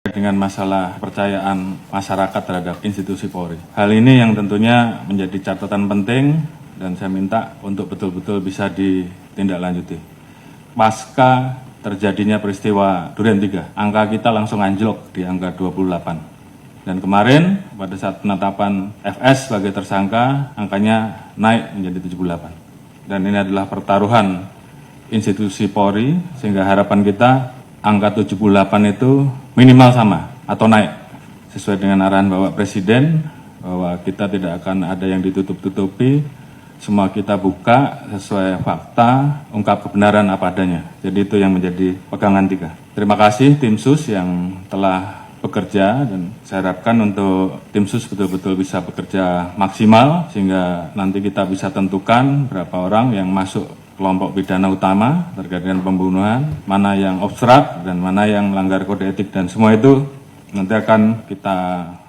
dengan masalah kepercayaan masyarakat terhadap institusi Polri. Hal ini yang tentunya menjadi catatan penting dan saya minta untuk betul-betul bisa ditindaklanjuti. Pasca terjadinya peristiwa Duren 3, angka kita langsung anjlok di angka 28. Dan kemarin pada saat penetapan FS sebagai tersangka, angkanya naik menjadi 78. Dan ini adalah pertaruhan institusi Polri, sehingga harapan kita angka 78 itu minimal sama atau naik. Sesuai dengan arahan Bapak Presiden, bahwa kita tidak akan ada yang ditutup-tutupi, semua kita buka sesuai fakta, ungkap kebenaran apa adanya. Jadi itu yang menjadi pegangan kita. Terima kasih tim SUS yang telah bekerja dan saya harapkan untuk tim SUS betul-betul bisa bekerja maksimal sehingga nanti kita bisa tentukan berapa orang yang masuk kelompok pidana utama terkait dengan pembunuhan, mana yang obstrak dan mana yang melanggar kode etik dan semua itu nanti akan kita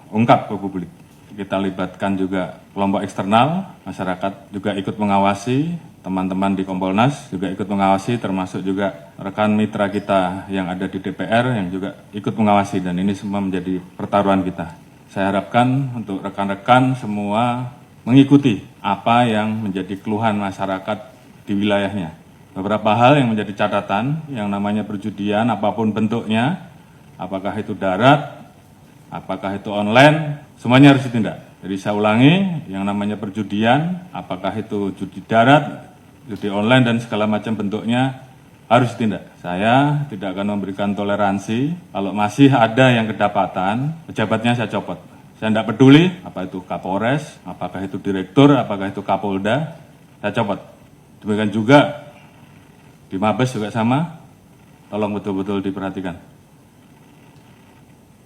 ungkap ke publik. Kita libatkan juga kelompok eksternal, masyarakat juga ikut mengawasi, teman-teman di Kompolnas juga ikut mengawasi, termasuk juga rekan mitra kita yang ada di DPR yang juga ikut mengawasi, dan ini semua menjadi pertaruhan kita. Saya harapkan untuk rekan-rekan semua mengikuti apa yang menjadi keluhan masyarakat di wilayahnya. Beberapa hal yang menjadi catatan, yang namanya perjudian, apapun bentuknya, apakah itu darat, apakah itu online, semuanya harus ditindak. Jadi saya ulangi, yang namanya perjudian, apakah itu judi darat, judi online dan segala macam bentuknya harus ditindak. Saya tidak akan memberikan toleransi, kalau masih ada yang kedapatan, pejabatnya saya copot. Saya tidak peduli, apa itu Kapolres, apakah itu Direktur, apakah itu Kapolda, saya copot. Demikian juga di Mabes juga sama, tolong betul-betul diperhatikan.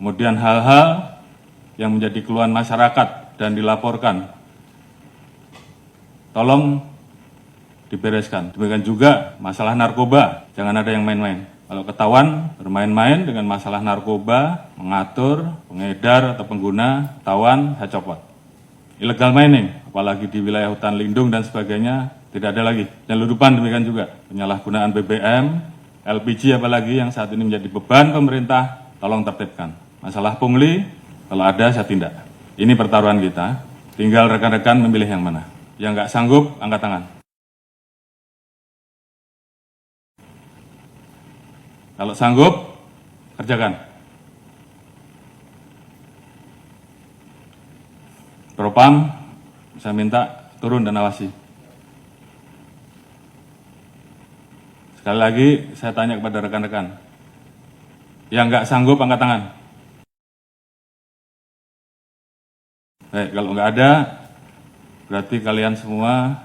Kemudian hal-hal yang menjadi keluhan masyarakat dan dilaporkan, tolong dibereskan. Demikian juga masalah narkoba, jangan ada yang main-main. Kalau ketahuan bermain-main dengan masalah narkoba, mengatur, pengedar atau pengguna, ketahuan, saya copot. Illegal mining, apalagi di wilayah hutan lindung dan sebagainya, tidak ada lagi. Penyeludupan demikian juga, penyalahgunaan BBM, LPG apalagi yang saat ini menjadi beban pemerintah, tolong tertibkan. Masalah pungli, kalau ada saya tindak. Ini pertaruhan kita, tinggal rekan-rekan memilih yang mana. Yang nggak sanggup, angkat tangan. Kalau sanggup, kerjakan. Propam, saya minta turun dan awasi. Sekali lagi, saya tanya kepada rekan-rekan. Yang nggak sanggup, angkat tangan. Baik, kalau nggak ada, berarti kalian semua,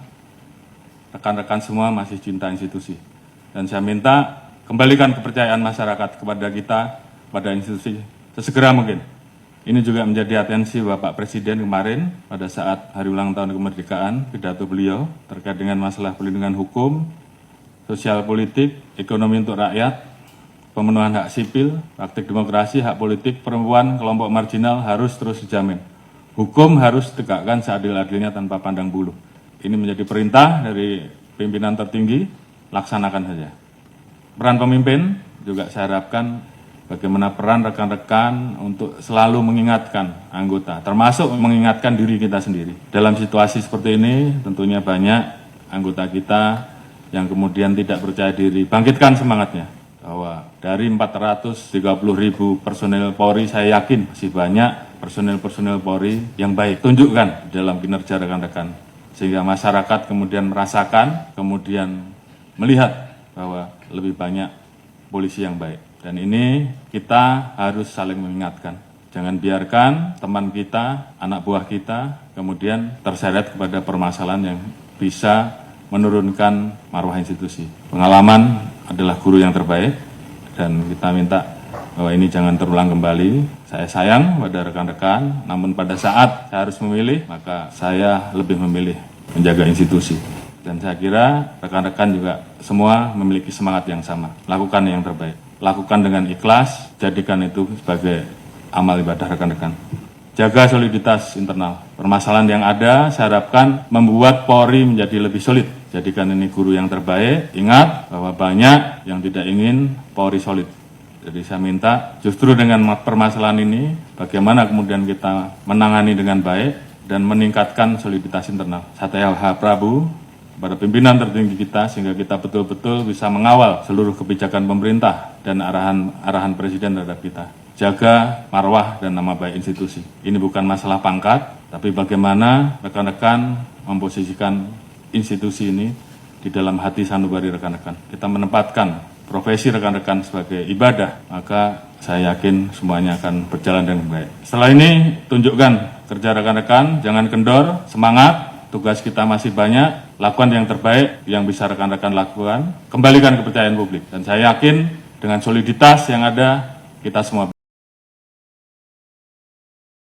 rekan-rekan semua masih cinta institusi. Dan saya minta kembalikan kepercayaan masyarakat kepada kita, pada institusi, sesegera mungkin. Ini juga menjadi atensi Bapak Presiden kemarin pada saat hari ulang tahun kemerdekaan, pidato beliau terkait dengan masalah perlindungan hukum, sosial politik, ekonomi untuk rakyat, pemenuhan hak sipil, praktik demokrasi, hak politik, perempuan, kelompok marginal harus terus dijamin. Hukum harus ditegakkan seadil-adilnya tanpa pandang bulu. Ini menjadi perintah dari pimpinan tertinggi, laksanakan saja. Peran pemimpin juga saya harapkan bagaimana peran rekan-rekan untuk selalu mengingatkan anggota, termasuk mengingatkan diri kita sendiri. Dalam situasi seperti ini tentunya banyak anggota kita yang kemudian tidak percaya diri. Bangkitkan semangatnya, bahwa dari 430.000 personel Polri, saya yakin masih banyak personel-personel Polri yang baik. Tunjukkan dalam kinerja rekan-rekan, sehingga masyarakat kemudian merasakan, kemudian melihat bahwa lebih banyak polisi yang baik. Dan ini kita harus saling mengingatkan. Jangan biarkan teman kita, anak buah kita, kemudian terseret kepada permasalahan yang bisa menurunkan marwah institusi. Pengalaman adalah guru yang terbaik, dan kita minta bahwa ini jangan terulang kembali. Saya sayang pada rekan-rekan, namun pada saat saya harus memilih, maka saya lebih memilih menjaga institusi. Dan saya kira rekan-rekan juga semua memiliki semangat yang sama. Lakukan yang terbaik. Lakukan dengan ikhlas, jadikan itu sebagai amal ibadah rekan-rekan. Jaga soliditas internal. Permasalahan yang ada, saya harapkan membuat Polri menjadi lebih solid. Jadikan ini guru yang terbaik. Ingat bahwa banyak yang tidak ingin Polri solid. Jadi saya minta justru dengan permasalahan ini, bagaimana kemudian kita menangani dengan baik dan meningkatkan soliditas internal. Saya Prabu pada pimpinan tertinggi kita sehingga kita betul-betul bisa mengawal seluruh kebijakan pemerintah dan arahan Presiden terhadap kita. Jaga marwah dan nama baik institusi. Ini bukan masalah pangkat, tapi bagaimana rekan-rekan memposisikan institusi ini di dalam hati sanubari rekan-rekan. Kita menempatkan profesi rekan-rekan sebagai ibadah, maka saya yakin semuanya akan berjalan dengan baik. Setelah ini, tunjukkan kerja rekan-rekan, jangan kendor, semangat, tugas kita masih banyak, lakukan yang terbaik yang bisa rekan-rekan lakukan, kembalikan kepercayaan publik. Dan saya yakin dengan soliditas yang ada, kita semua